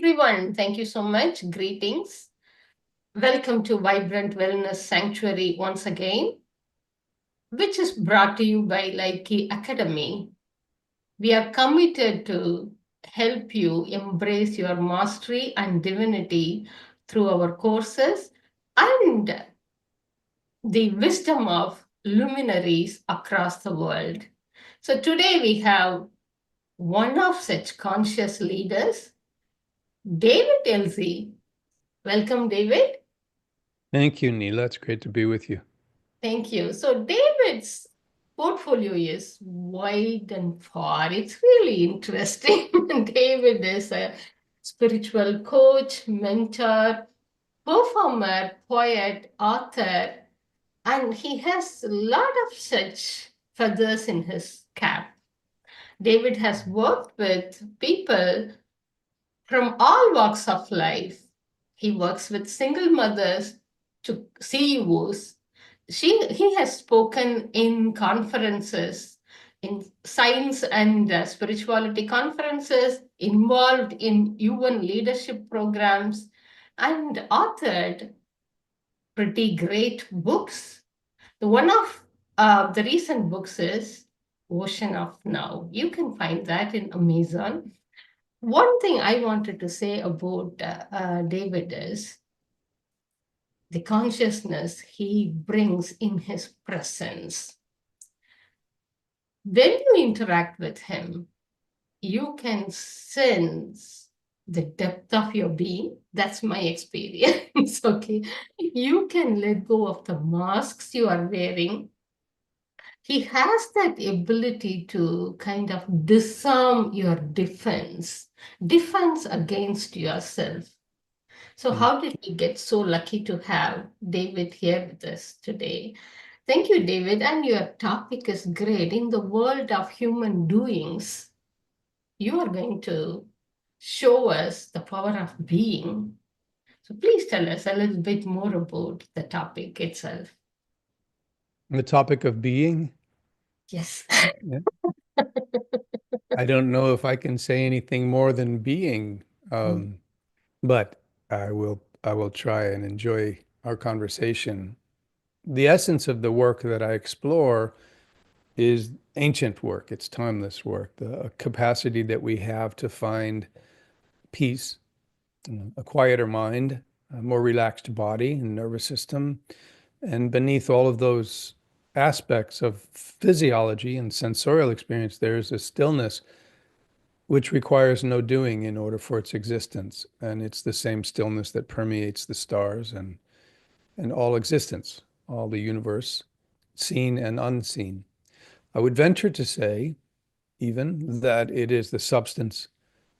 everyone. Thank you so much. Greetings. Welcome to Vibrant Wellness Sanctuary once again, which is brought to you by Laiki Academy. We are committed to help you embrace your mastery and divinity through our courses and the wisdom of luminaries across the world. So today we have one of such conscious leaders, David Elsie. Welcome, David. Thank you, Neela. It's great to be with you. Thank you. So David's portfolio is wide and far. It's really interesting. David is a spiritual coach, mentor, performer, poet, author, and he has a lot of such feathers in his cap. David has worked with people from all walks of life. He works with single mothers to CEOs. He has spoken in conferences, in science and spirituality conferences, involved in UN leadership programs, and authored pretty great books. One of the recent books is Ocean of Now. You can find that in Amazon. One thing I wanted to say about David is the consciousness he brings in his presence. When you interact with him, you can sense the depth of your being. That's my experience. Okay. You can let go of the masks you are wearing. He has that ability to kind of disarm your defense against yourself. So how did we get so lucky to have David here with us today? Thank you, David. And your topic is great. In the world of human doings, you are going to show us the power of being. So please tell us a little bit more about the topic itself. The topic of being. Yes. Yeah. I don't know if I can say anything more than being, but I will try and enjoy our conversation. The essence of the work that I explore is ancient work. It's timeless work, the capacity that we have to find peace, a quieter mind, a more relaxed body and nervous system. And beneath all of those aspects of physiology and sensorial experience, there is a stillness which requires no doing in order for its existence. And it's the same stillness that permeates the stars and all existence, all the universe, seen and unseen. I would venture to say, even, that it is the substance,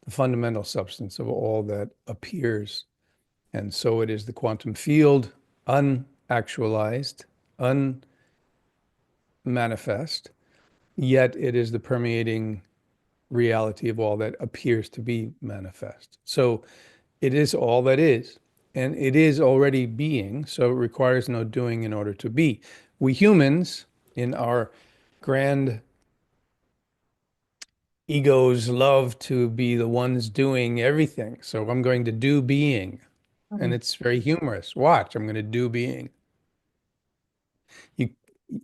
the fundamental substance of all that appears. And so it is the quantum field, unactualized, unmanifest, yet it is the permeating reality of all that appears to be manifest. So it is all that is, and it is already being, so it requires no doing in order to be. We humans, in our grand egos, love to be the ones doing everything. So I'm going to do being, and it's very humorous. Watch, I'm going to do being. You,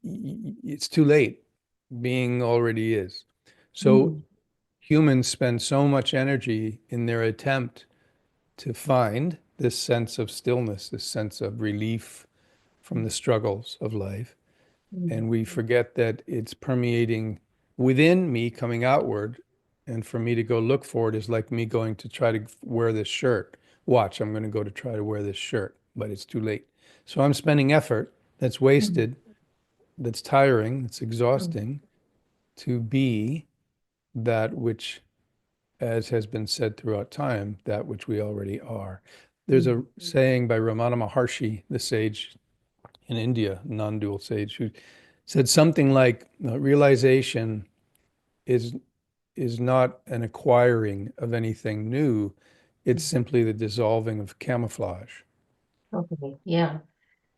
it's too late. Being already is. So humans spend so much energy in their attempt to find this sense of stillness, this sense of relief from the struggles of life. And we forget that it's permeating within me, coming outward. And for me to go look for it is like me going to try to wear this shirt. Watch, I'm going to go to try to wear this shirt, but it's too late. So I'm spending effort that's wasted, that's tiring, that's exhausting, to be that which, as has been said throughout time, that which we already are. There's a saying by Ramana Maharshi, the sage in India, non-dual sage, who said something like, realization is not an acquiring of anything new. It's simply the dissolving of camouflage. Okay. Yeah.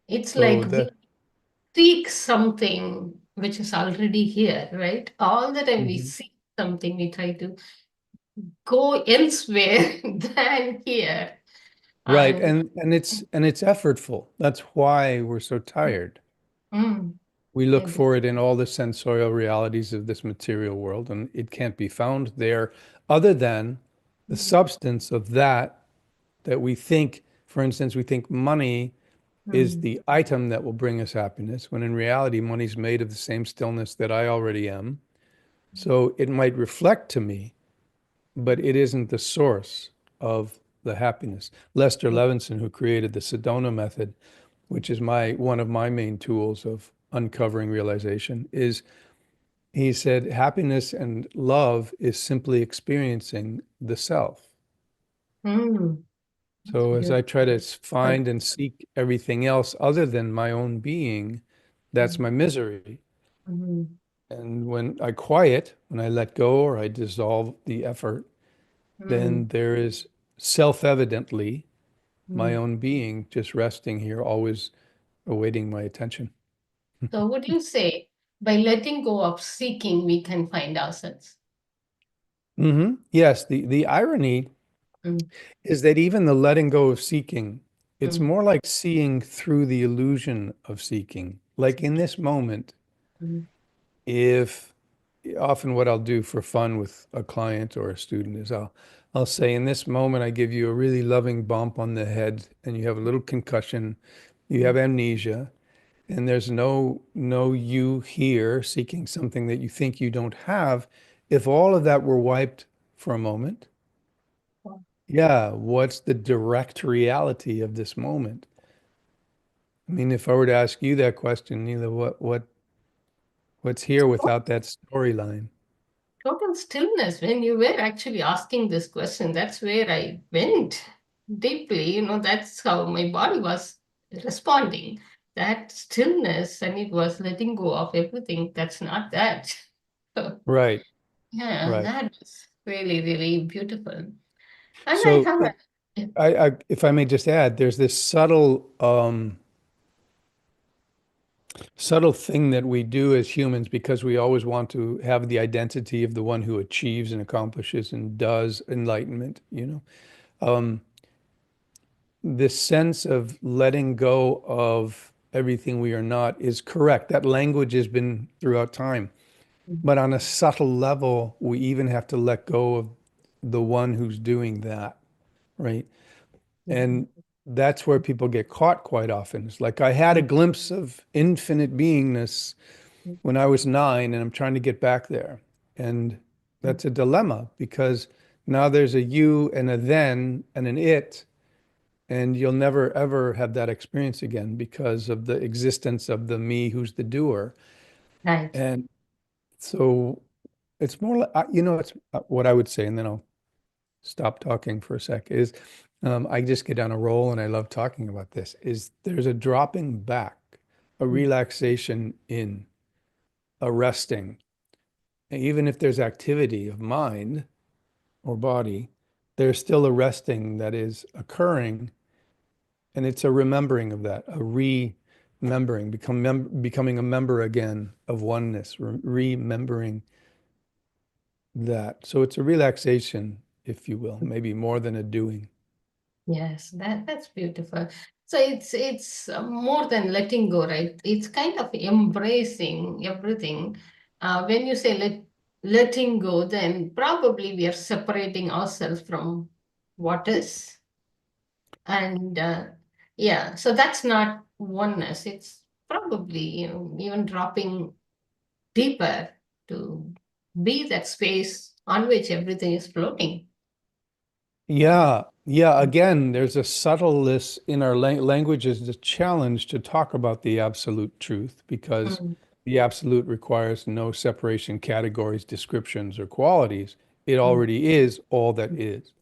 It's So like we the seek something which is already here, right? All the time we Mhm. seek something, we try to go elsewhere than here. Right. And And it's effortful. That's why we're so tired. mm, We I look agree. for it in all the sensorial realities of this material world, and it can't be found there other than the substance of that we think, for instance, we think money is Mm, the item that will bring us happiness, when in reality, money's made of the same stillness that I already am. So it might reflect to me, but it isn't the source of the happiness. Lester Levinson, who created the Sedona method, which is my one of my main tools of uncovering realization, is he said happiness and love is simply experiencing the self. mm, it's So as I beautiful. try to find and seek everything else other than my own being, that's my misery. Mm, And when I quiet, when I let go or I dissolve the effort, then mm, there is self-evidently my mm. own being just resting here, always awaiting my attention. So would you say by letting go of seeking, we can find ourselves? Yes, the irony Mm, is that even the letting go of seeking, it's mm, more like seeing through the illusion of seeking. Like in seeking. this moment, Mm, if often what I'll do for fun with a client or a student is I'll say, in this moment, I give you a really loving bump on the head and you have a little concussion, you mm. have amnesia, and there's no you here seeking something that you think you don't have. If all of that were wiped for a moment, yeah, what's the direct reality of this moment? I mean, if I were to ask you that question, Neela, what's here without that storyline? Total stillness. When you were actually asking this question, that's where I went deeply. That's how my body was responding. That stillness, and it was letting go of everything. That's not that. So, Right, yeah, right. that was really, really beautiful. And I So have it, a, if I may just add, there's this subtle thing that we do as humans because we always want to have the identity of the one who achieves and accomplishes and does enlightenment, you know. Um, this sense of letting go of everything we are not is correct. That language has been throughout time. But on a subtle level, we even have to let go of the one who's doing that, right? And that's where people get caught quite often. It's like I had a glimpse of infinite beingness when I was 9, and I'm trying to get back there. And that's a dilemma because now there's a you and a then and an it, and you'll never ever have that experience again because of the existence of the me who's the doer. right. And so it's more like, it's what I would say, and then I'll stop talking for a sec, is I just get on a roll and I love talking about this, is there's a dropping back, a relaxation in, a resting. And even if there's activity of mind or body, there's still a resting that is occurring. And it's a remembering of that, a remembering, becoming a member again of oneness, remembering that. So it's a relaxation, if you will, maybe more than a doing. Yes, that's beautiful. So it's more than letting go, right? It's kind of embracing everything. When you say letting go, then probably we are separating ourselves from what is. And yeah, so that's not oneness. It's probably, even dropping deeper to be that space on which everything is floating. Yeah, yeah. Again, there's a subtleness in our language is a challenge to talk about the absolute truth because Mm, the absolute requires no separation, categories, descriptions, or qualities. It mm, already is all that mm. is.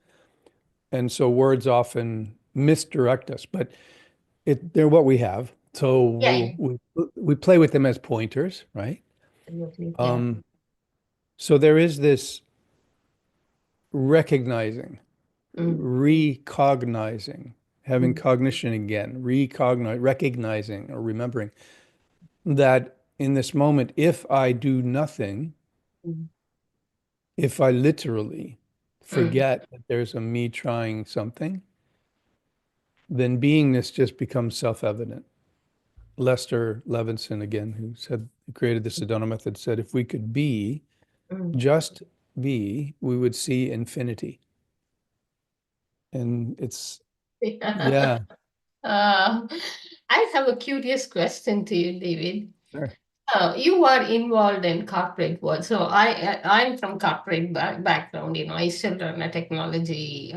And so words often misdirect us, but they're what we have. So Yeah, we play with them as pointers, right? absolutely. Yeah. Um, so there is this recognizing, Mm, recognizing, having mm, cognition again, recognizing or remembering that in this moment, if I do nothing, mm, if I literally Mm. forget that there's a me trying something, then beingness just becomes self-evident. Lester Levinson, again, who created the Sedona method, said if we could be, Mm. just be, we would see infinity. And it's, Yeah. yeah, I have a curious question to you, David. sure. You are involved in corporate world. So I'm from corporate background. I still run a technology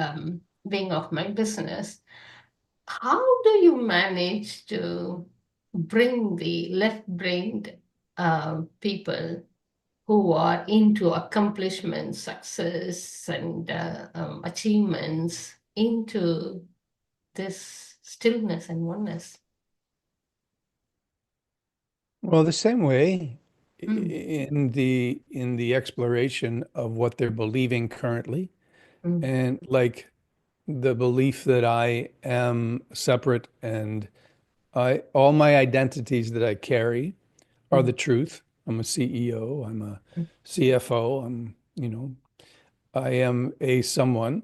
wing of my business. How do you manage to bring the left-brained people who are into accomplishment, success, and achievements into this stillness and oneness? Well, the same way Mm, in the exploration of what they're believing currently, mm, and like the belief that I am separate and I all my identities that I carry are the mm, truth. I'm a CEO, I'm a mm, CFO, I am a someone.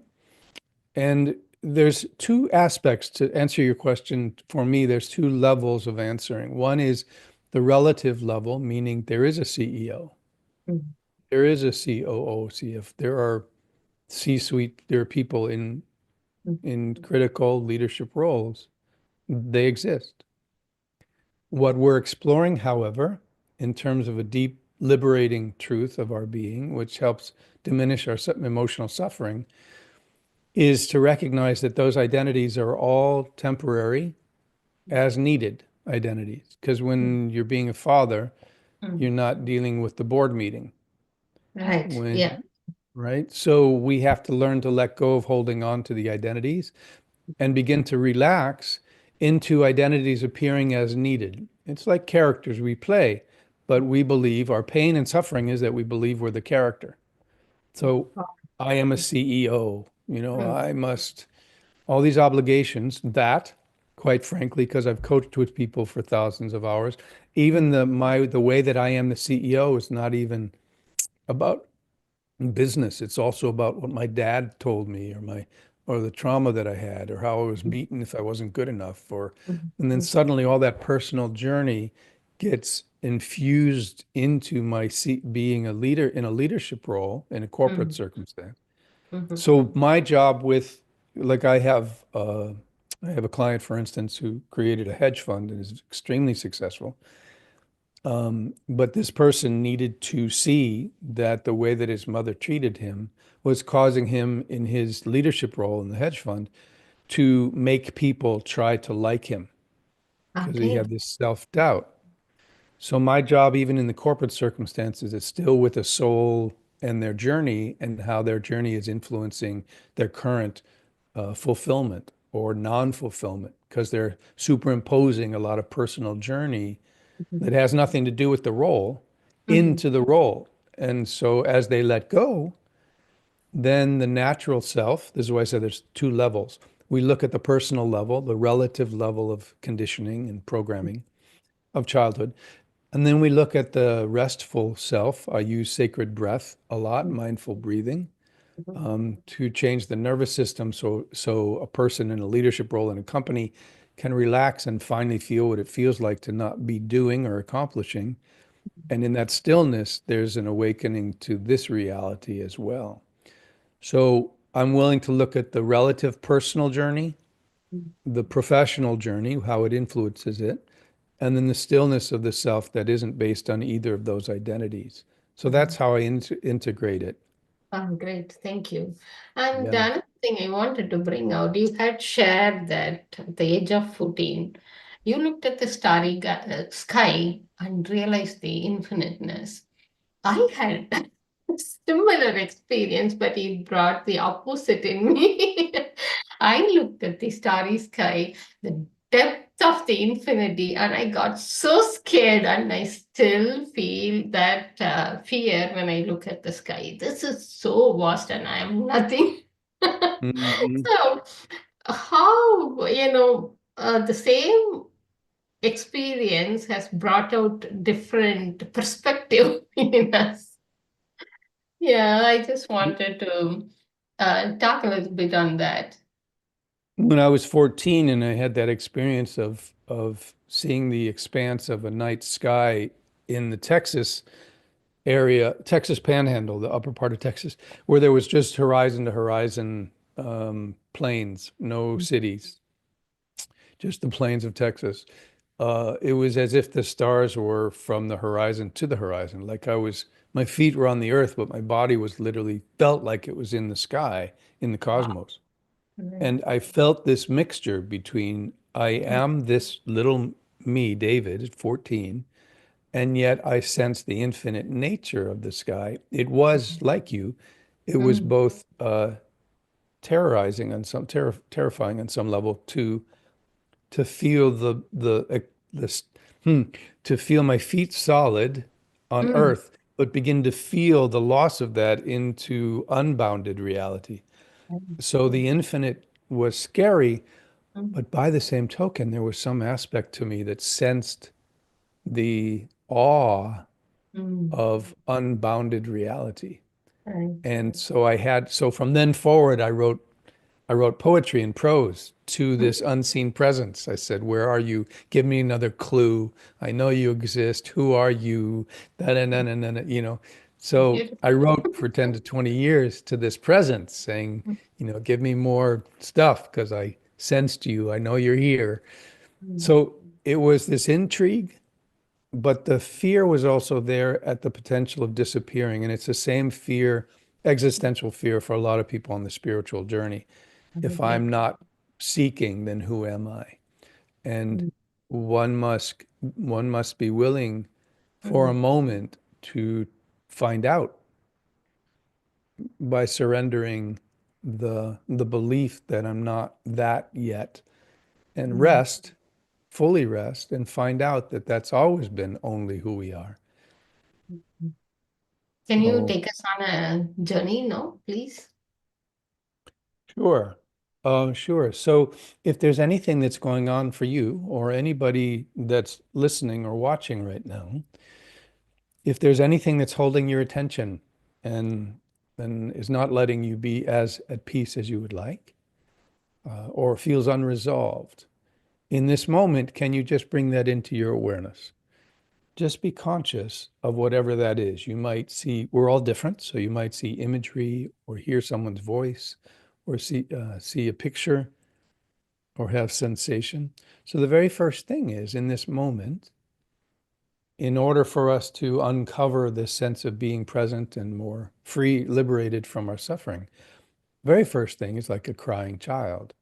And there's two aspects to answer your question. For me, there's two levels of answering. One is the relative level, meaning there is a CEO, mm, there is a COO, CF, there are C-suite, there are people mm, in critical leadership roles. They exist. What we're exploring, however, in terms of a deep liberating truth of our being, which helps diminish our emotional suffering, is to recognize that those identities are all temporary as needed identities. Because mm, when you're being a father, mm. you're not dealing with the board meeting. Right. Yeah. When, right? So we have to learn to let go of holding on to the identities and begin to relax into identities appearing as needed. It's like characters we play, but we believe our pain and suffering is that we believe we're the character. So I am a CEO, Mm, I must all these obligations that, quite frankly, because I've coached with people for thousands of hours, even the way that I am the CEO is not even about business. It's also about what my dad told me or the trauma that I had or how I was mm, beaten if I wasn't good enough mm, and then mm, suddenly all that personal journey gets infused into my being a leader in a leadership role in a corporate mm, circumstance. mhm, So my job with, like I have a client, for instance, who created a hedge fund and is extremely successful. But this person needed to see that the way that his mother treated him was causing him in his leadership role in the hedge fund to make people try to like him because he Okay. had this self-doubt. So my job, even in the corporate circumstances, is still with a soul and their journey and how their journey is influencing their current fulfillment or non-fulfillment because they're superimposing a lot of personal journey Mhm, that has nothing to do with the role mhm, into the role. And so as they let go, then the natural self, this is why I said there's two levels. We look at the personal level, the relative level of conditioning and programming of childhood. And then we look at the restful self. I use sacred breath a lot, mhm, mindful breathing, mhm, to change the nervous system so a person in a leadership role in a company can relax and finally feel what it feels like to not be doing or accomplishing. And in that stillness, there's an awakening to this reality as well. So I'm willing to look at the relative personal journey, mhm, the professional journey, how it influences it, and then the stillness of the self that isn't based on either of those identities. So that's mhm. how I integrate it. Oh, great. Thank you. And Yeah. another thing I wanted to bring out, you had shared that at the age of 14, you looked at the starry sky and realized the infiniteness. I had a similar experience, but it brought the opposite in me. I looked at the starry sky, the depth of the infinity, and I got so scared, and I still feel that fear when I look at the sky. This is so vast, and I am nothing. Mhm. So, how, the same experience has brought out different perspective in us. Yeah, I just wanted to. Talk a little bit on that. When I was 14 and I had that experience of seeing the expanse of a night sky in the Texas area, Texas Panhandle, the upper part of Texas, where there was just horizon to horizon plains, no cities, just the plains of Texas. It was as if the stars were from the horizon to the horizon. Like my feet were on the earth, but my body was literally felt like it was in the sky, in the Wow. cosmos. Right. And I felt this mixture between I am this little me, David, at 14, and yet I sensed the infinite nature of the sky. It was like you, it was Mm, both terrorizing on terrifying on some level to feel the to feel my feet solid on mm, earth, but begin to feel the loss of that into unbounded reality. So the infinite was scary, mm, but by the same token, there was some aspect to me that sensed the awe mm. of unbounded reality. Right. And so from then forward, I wrote poetry and prose to Mm, this unseen presence. I said, "Where are you? Give me another clue. I know you exist. Who are you?" Da, da, da, da, da, da, So beautiful. I wrote for 10 to 20 years to this presence saying, give me more stuff because I sensed you. I know you're here. Mm, So it was this intrigue, but the fear was also there at the potential of disappearing. And it's the same fear, existential fear for a lot of people on the spiritual journey. If yeah. I'm not seeking, then who am I? And Mm, one must be willing for a mm, moment to find out by surrendering the belief that I'm not that yet and mm, rest, fully rest, and find out that that's always been only who we are. mm. Can you So, take us on a journey, no, please? sure. Sure. So if there's anything that's going on for you or anybody that's listening or watching right now, if there's anything that's holding your attention and is not letting you be as at peace as you would like, or feels unresolved, in this moment, can you just bring that into your awareness? Just be conscious of whatever that is. You might see, we're all different, so you might see imagery or hear someone's voice or see a picture or have sensation. So the very first thing is in this moment, in order for us to uncover this sense of being present and more free, liberated from our suffering, very first thing is like a crying child.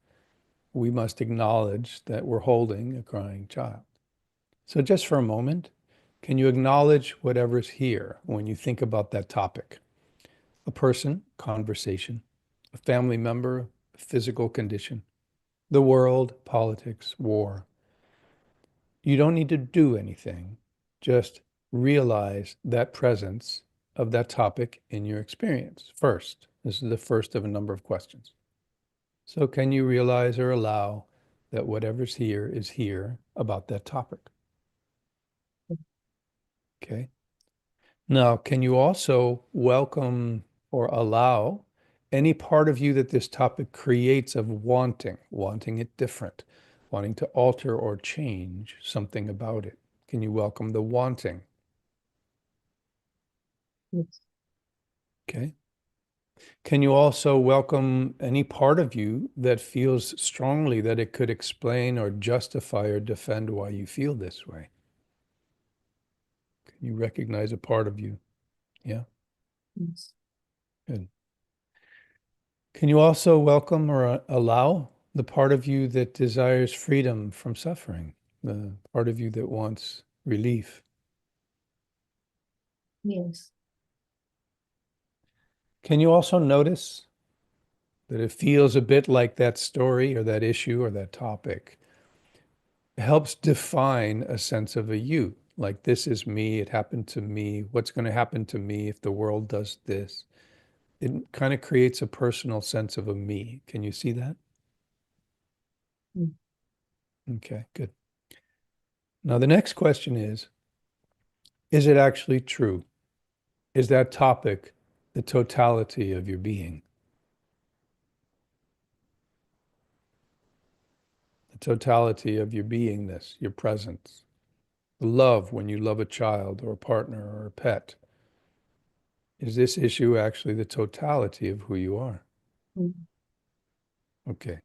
We must acknowledge that we're holding a crying child. So just for a moment, can you acknowledge whatever's here when you think about that topic? A person, conversation, a family member, a physical condition, the world, politics, war. You don't need to do anything. Just realize that presence of that topic in your experience first. This is the first of a number of questions. So, can you realize or allow that whatever's here is here about that topic? Okay. Now, can you also welcome or allow any part of you that this topic creates of wanting it different, wanting to alter or change something about it? Can you welcome the wanting? Yes. Okay. Can you also welcome any part of you that feels strongly that it could explain or justify or defend why you feel this way? Can you recognize a part of you? Yeah, Yes. good. Can you also welcome or allow the part of you that desires freedom from suffering, the part of you that wants relief? Yes. Can you also notice that it feels a bit like that story or that issue or that topic helps define a sense of a you? Like, this is me, it happened to me, what's going to happen to me if the world does this? It kind of creates a personal sense of a me. Can you see that? Mm. Okay, good. Now, the next question is it actually true? Is that topic the totality of your being? the totality of your beingness, your presence. Love when you love a child or a partner or a pet. Is this issue actually the totality of who you are? Mm. Okay.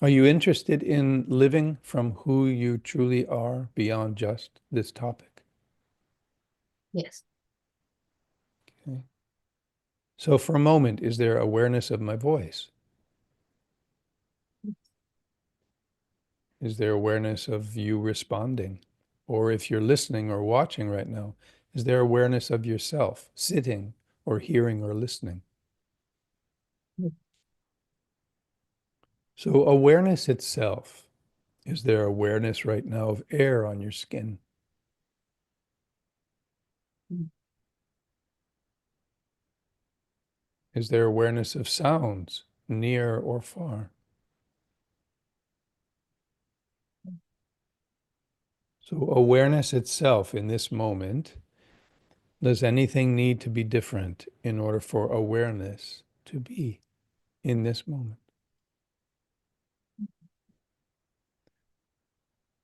Are you interested in living from who you truly are beyond just this topic? Yes. Okay. So for a moment, is there awareness of my voice? Is there awareness of you responding? Or if you're listening or watching right now, is there awareness of yourself sitting or hearing or listening? Mm. So awareness itself, is there awareness right now of air on your skin? Mm. Is there awareness of sounds near or far? So awareness itself in this moment, does anything need to be different in order for awareness to be in this moment?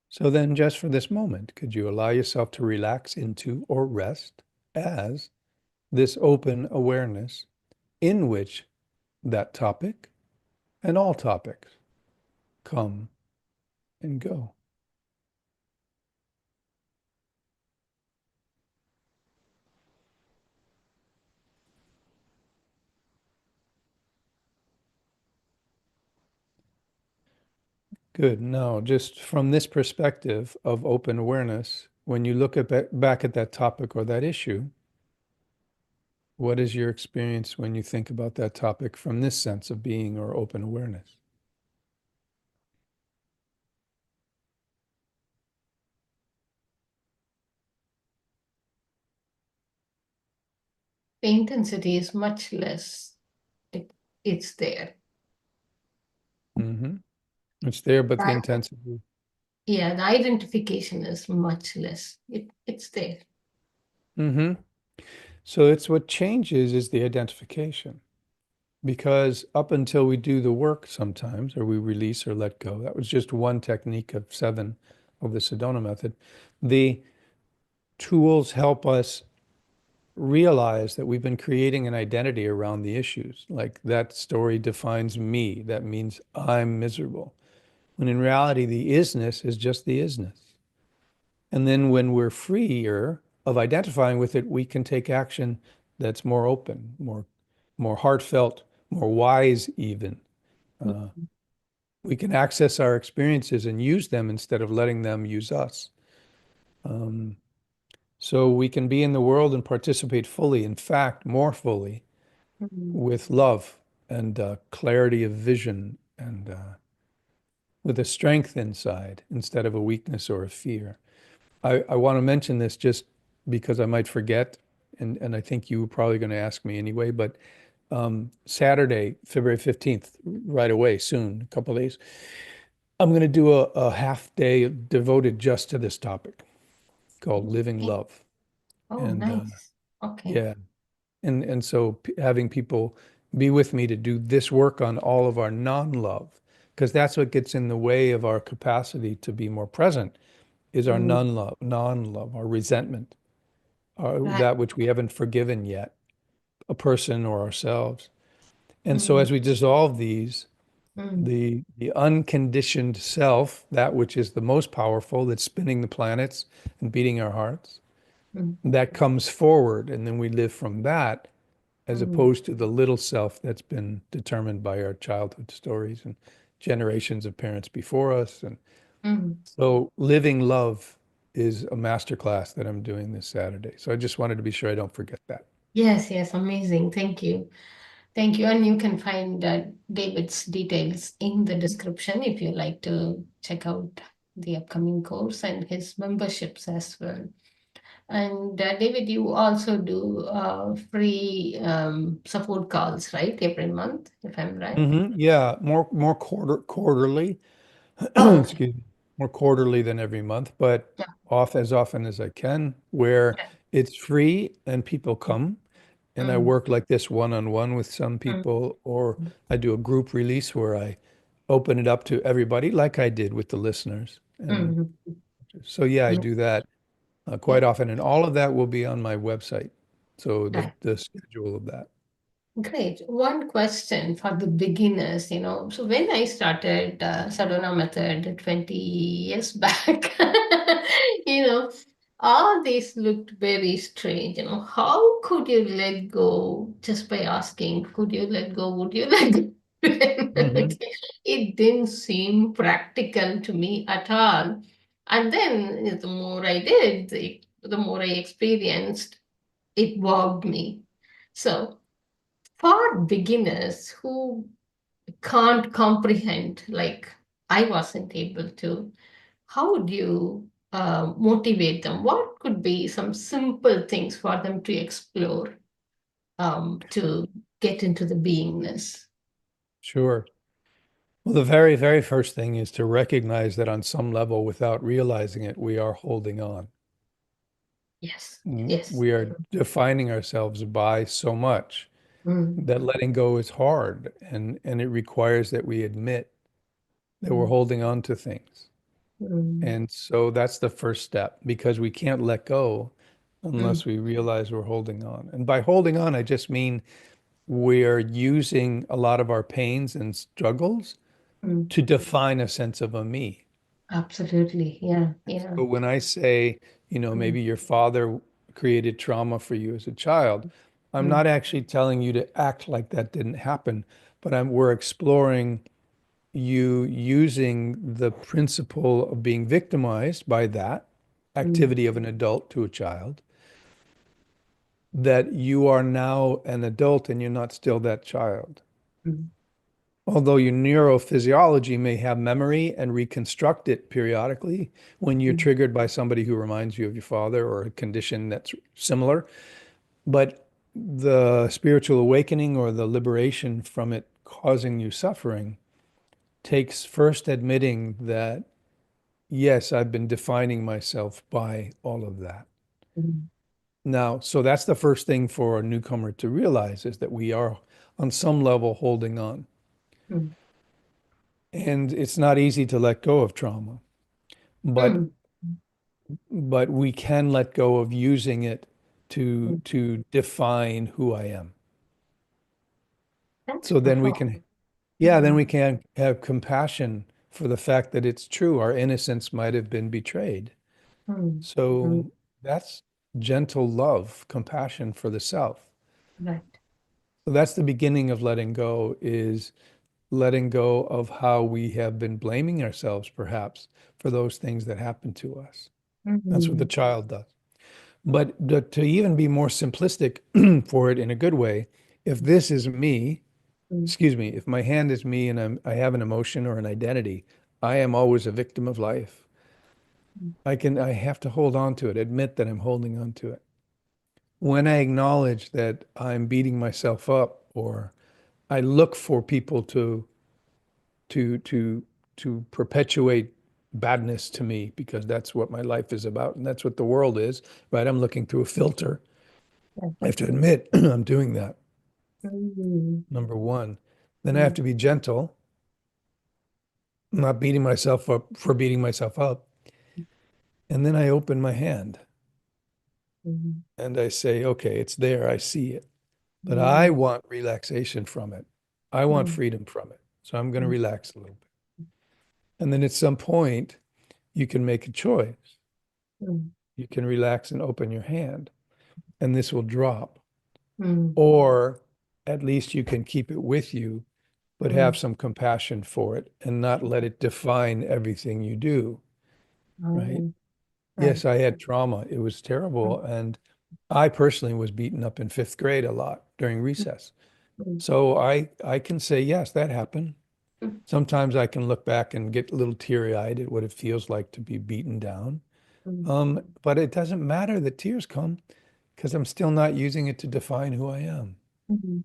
So then just for this moment, could you allow yourself to relax into or rest as this open awareness in which that topic and all topics come and go? Good. Now, just from this perspective of open awareness, when you look at back at that topic or that issue, what is your experience when you think about that topic from this sense of being or open awareness? The intensity is much less. It, it's there. Hmm. It's there, but the Right. intensity. Yeah, the identification is much less. It's there. Hmm. So it's what changes is the identification. Because up until we do the work sometimes, or we release or let go, that was just one technique of 7 of the Sedona method. The tools help us realize that we've been creating an identity around the issues. Like that story defines me. That means I'm miserable. When in reality, the isness is just the isness. And then when we're freer of identifying with it, we can take action that's more open, more heartfelt, more wise even. Uh, we can access our experiences and use them instead of letting them use us. Um, so we can be in the world and participate fully, in fact, more fully, Mm. with love and clarity of vision and with a strength inside instead of a weakness or a fear. I want to mention this just because I might forget, and I think you were probably going to ask me anyway, but Saturday, February 15th, right away, soon, a couple of days, I'm going to do a half day devoted just to this topic called Living Okay. Love. Oh, And nice. Okay. yeah, and so having people be with me to do this work on all of our non-love, because that's what gets in the way of our capacity to be more present, is our Mm. non-love, our resentment, Right. that which we haven't forgiven yet, a person or ourselves. And so Mm. as we dissolve these, Mm. the unconditioned self, that which is the most powerful, that's spinning the planets and beating our hearts, Mm. that comes forward, and then we live from that, as Mm. opposed to the little self that's been determined by our childhood stories and generations of parents before us. And Mm. so living love is a masterclass that I'm doing this Saturday. So I just wanted to be sure I don't forget that. Yes, yes, amazing. Thank you. Thank you. And you can find David's details in the description if you like to check out the upcoming course and his memberships as well. And David, you also do free support calls, right? Every month, if I'm right. Yeah, more quarterly, Oh, okay. excuse me, more quarterly than every month, but Yeah. as often as I can, where Okay. it's free and people come. And I Mm. work like this one-on-one with some Mm. people, or I do a group release where I open it up to everybody, like I did with the listeners. And Mhm. so, yeah, I Mm, do that yeah, quite often, and all of that will be on my website. So right. the schedule of that. Great. One question for the beginners, So when I started Sadhana method 20 years back, you know, all these looked very strange. How could you let go just by asking, could you let go? Would you let go? Hmm. It didn't seem practical to me at all. And then the more I did, the more I experienced, it wogged me. So, for beginners who can't comprehend, like I wasn't able to, how would you motivate them? What could be some simple things for them to explore to get into the beingness? Sure. Well, the very, very first thing is to recognize that on some level, without realizing it, we are holding on. Yes, yes. We are defining ourselves by so much Mm, that letting go is hard, and it requires that we admit that we're mm, holding on to things. mm, And so that's the first step because we can't let go mm, unless we realize we're holding on. And by holding on, I just mean we're using a lot of our pains and struggles mm. to define a sense of a me. Absolutely. Yeah, yeah. So when I say, Mm, maybe your father created trauma for you as a child, I'm mm, not actually telling you to act like that didn't happen, but we're exploring you using the principle of being victimized by that mm, activity of an adult to a child, that you are now an adult and you're not still that child. mm, Although your neurophysiology may have memory and reconstruct it periodically when you're mm, triggered by somebody who reminds you of your father or a condition that's similar, but the spiritual awakening or the liberation from it causing you suffering takes first admitting that, yes, I've been defining myself by all of that. mm, Now, so that's the first thing for a newcomer to realize is that we are on some level holding on. mm, And it's not easy to let go of trauma, but mm, but we can let go of using it to mm. define who I am. That's So then we profound. can, yeah, then we can have compassion for the fact that it's true. Our innocence might have been betrayed. Mm, mm, So that's gentle love, compassion for the self. right. So that's the beginning of letting go, is letting go of how we have been blaming ourselves, perhaps, for those things that happened to us. That's what the Mm, child does. But to even be more simplistic for it in a good way, if this is me, mm, excuse me, if my hand is me and I have an emotion or an identity, I am always a victim of life. mm, I have to hold on to it, admit that I'm holding on to it. When I acknowledge that I'm beating myself up, or I look for people to to to perpetuate badness to me because that's what my life is about and that's what the world is, right? I'm looking through a filter. right. I have to admit I'm doing that, Mm, number one. Then I have mm, to be gentle, not beating myself up for beating myself up. And then I open my hand mm, and I say, okay, it's there. I see it. But I mm, want relaxation from it. I want mm, freedom from it. So I'm going to mm, relax a little bit. And then at some point, you can make a choice. mm, You can relax and open your hand, and this will drop. mm, Or at least you can keep it with you, but have mm. some compassion for it and not let it define everything you do, right? Oh, right. Yes, I had trauma. It was Mm, terrible. And I personally was beaten up in fifth grade a lot during mm, recess. mm, So I can say, yes, that happened. mm, Sometimes I can look back and get a little teary-eyed at what it feels like to be beaten down. mm, But it doesn't matter that tears come because I'm still not using it to define who I am. mm.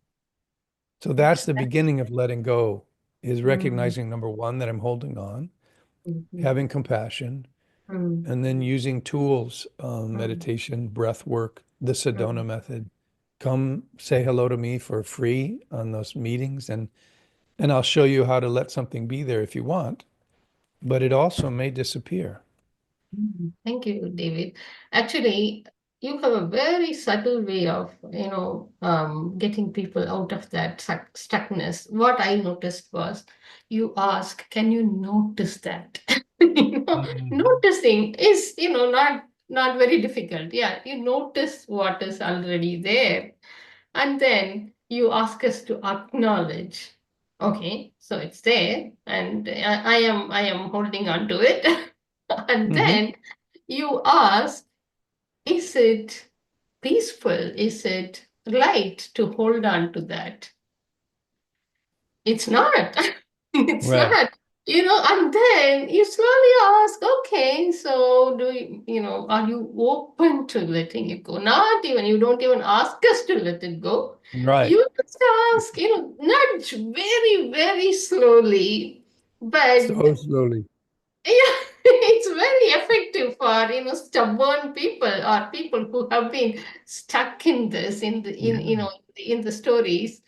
So that's That's the that. beginning of letting go, is Mm, recognizing number one, that I'm holding on, mm, mm, having compassion, mm, and then using tools, mm, meditation, breath work, the mm, Sedona method. Come say hello to me for free on those meetings, And I'll show you how to let something be there if you want, but it also may disappear. Thank you, David. Actually, you have a very subtle way of, getting people out of that stuckness. What I noticed was you ask, can you notice that? Mhm. Noticing is, not very difficult. Yeah, you notice what is already there. And then you ask us to acknowledge, okay, so it's there, and I am holding on to it. And Mhm. then you ask, is it peaceful? Is it right to hold on to that? It's not. It's Right. not. And then you slowly ask, okay, so are you open to letting it go? Not even, you don't even ask us to let it go. Right. You just ask, nudge very, very slowly, but So slowly. yeah, it's very effective for stubborn people or people who have been stuck in this Yeah. in the stories.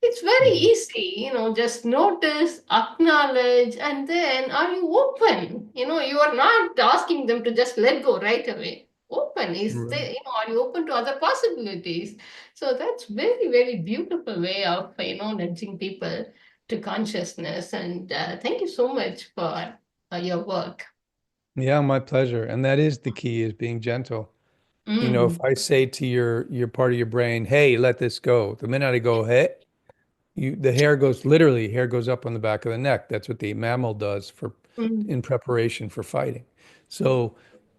It's very Yeah. easy, just notice, acknowledge, and then are you open? You are not asking them to just let go right away. Open is Right. there, are you open to other possibilities? So that's very, very beautiful way of nudging people to consciousness. And thank you so much for your work. Yeah, my pleasure. And that is the key is being gentle. If Mm, I say to your part of your brain, "Hey, let this go." The minute I go, "Hey," the hair goes up on the back of the neck. That's what the mammal does for mm, in preparation for fighting. So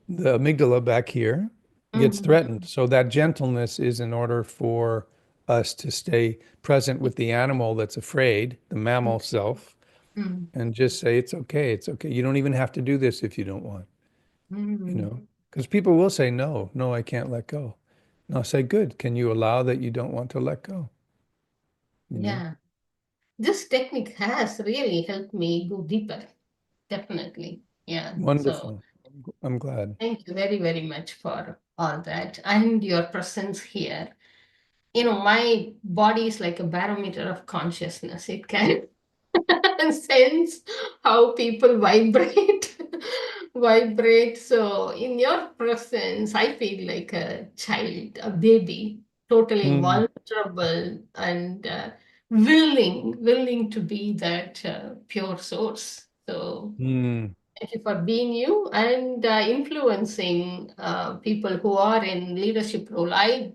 the amygdala back here gets mm, threatened. So that gentleness is in order for us to stay present with the animal that's afraid, the mammal self, mm, and just say, it's okay, it's okay. You don't even have to do this if you don't want, you mm. know, because people will say, no, no, I can't let go. And I'll say, good. Can you allow that you don't want to let go? You know, Yeah, this technique has really helped me go deeper. Definitely. Yeah. So wonderful. I'm glad. thank you very, very much for all that and your presence here. My body is like a barometer of consciousness. It can sense how people vibrate. Vibrate. So in your presence, I feel like a child, a baby, totally Mm, vulnerable and willing to be that pure source. So mm, thank you for being you and influencing people who are in leadership role. I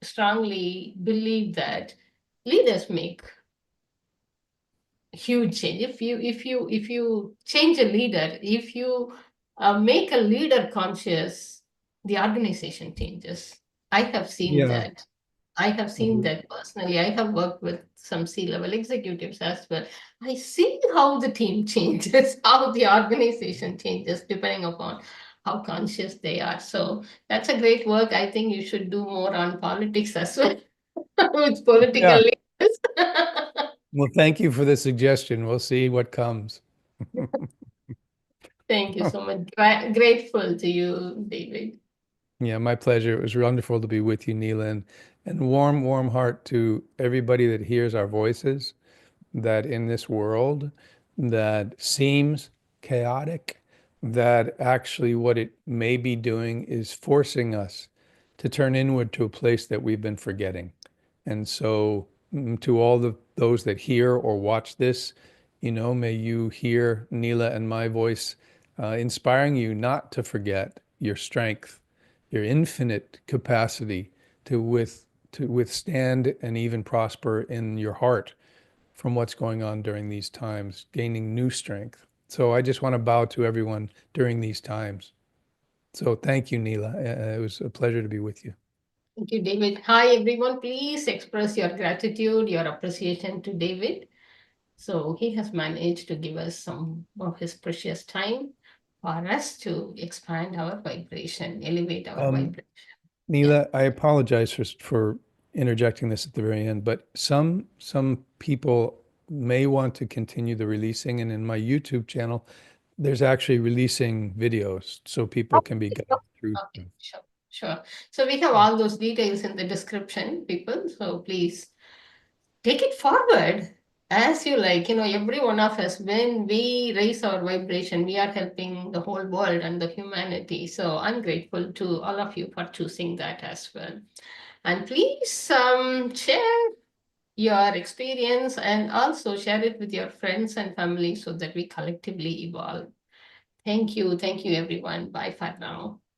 strongly believe that leaders make huge change. If you change a leader, if you make a leader conscious, the organization changes. I have seen yeah. that. I have seen that personally. I have worked with some C-level executives as well. I see how the team changes, how the organization changes, depending upon how conscious they are. So that's a great work. I think you should do more on politics as well with political Yeah. leaders. Well, thank you for the suggestion. We'll see what comes. Thank you so much. Grateful to you, David. Yeah, my pleasure. It was wonderful to be with you, Neela, and warm, warm heart to everybody that hears our voices, that in this world that seems chaotic, that actually what it may be doing is forcing us to turn inward to a place that we've been forgetting. And so, to all those that hear or watch this, may you hear Neela and my voice inspiring you not to forget your strength, your infinite capacity to withstand and even prosper in your heart from what's going on during these times, gaining new strength. So I just want to bow to everyone during these times. So thank you, Neela. It was a pleasure to be with you. Thank you, David. Hi, everyone. Please express your gratitude, your appreciation to David. So he has managed to give us some of his precious time for us to expand our vibration, elevate our Um, vibration. Yeah. Neela, I apologize for interjecting this at the very end, but some people may want to continue the releasing, and in my YouTube channel, there's actually releasing videos so people can be guided through Okay, stuff. sure, sure. So we have all those details in the description, people. So please take it forward as you like, every one of us, when we raise our vibration, we are helping the whole world and the humanity. So I'm grateful to all of you for choosing that as well. And please share your experience and also share it with your friends and family so that we collectively evolve. Thank you. Thank you, everyone. Bye for now.